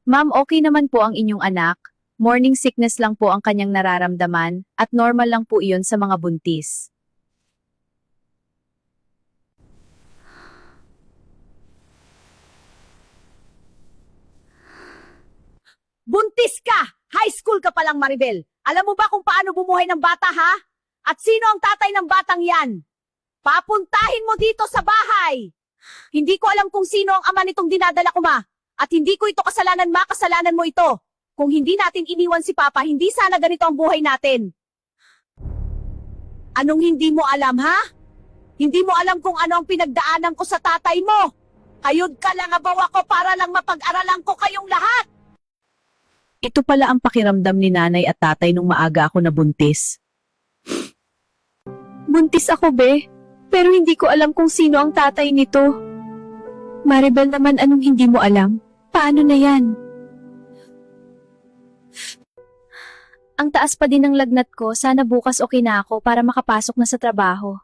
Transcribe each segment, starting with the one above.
Ma'am, okay naman po ang inyong anak. Morning sickness lang po ang kanyang nararamdaman at normal lang po iyon sa mga buntis. Buntis ka! High school ka palang, Maribel. Alam mo ba kung paano bumuhay ng bata, ha? At sino ang tatay ng batang yan? Papuntahin mo dito sa bahay! Hindi ko alam kung sino ang ama nitong dinadala ko, ma. At hindi ko ito kasalanan, ma. Kasalanan mo ito. Kung hindi natin iniwan si Papa, hindi sana ganito ang buhay natin. Anong hindi mo alam, ha? Hindi mo alam kung ano ang pinagdaanan ko sa tatay mo. Hayod ka lang abaw ako para lang mapag-aralan ko kayong lahat. Ito pala ang pakiramdam ni nanay at tatay nung maaga ako nabuntis. Buntis ako, be. Pero hindi ko alam kung sino ang tatay nito. Maribel naman, anong hindi mo alam? Paano na yan? Ang taas pa din ng lagnat ko, sana bukas okay na ako para makapasok na sa trabaho.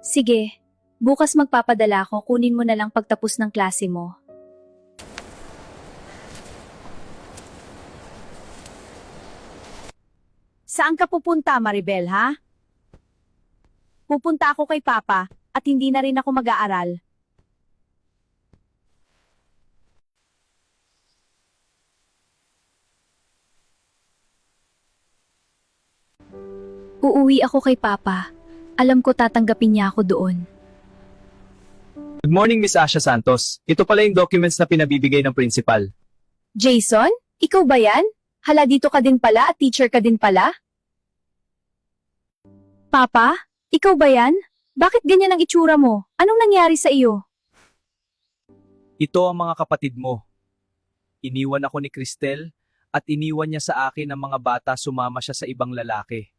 Sige, bukas magpapadala ako, kunin mo na lang pagtapos ng klase mo. Saan ka pupunta, Maribel, ha? Pupunta ako kay Papa at hindi na rin ako mag-aaral. Uuwi ako kay Papa. Alam ko tatanggapin niya ako doon. Good morning, Miss Asha Santos. Ito pala yung documents na pinabibigay ng principal. Jason? Ikaw ba yan? Hala, dito ka din pala at teacher ka din pala? Papa? Ikaw ba yan? Bakit ganyan ang itsura mo? Anong nangyari sa iyo? Ito ang mga kapatid mo. Iniwan ako ni Cristel at iniwan niya sa akin ang mga bata, sumama siya sa ibang lalaki.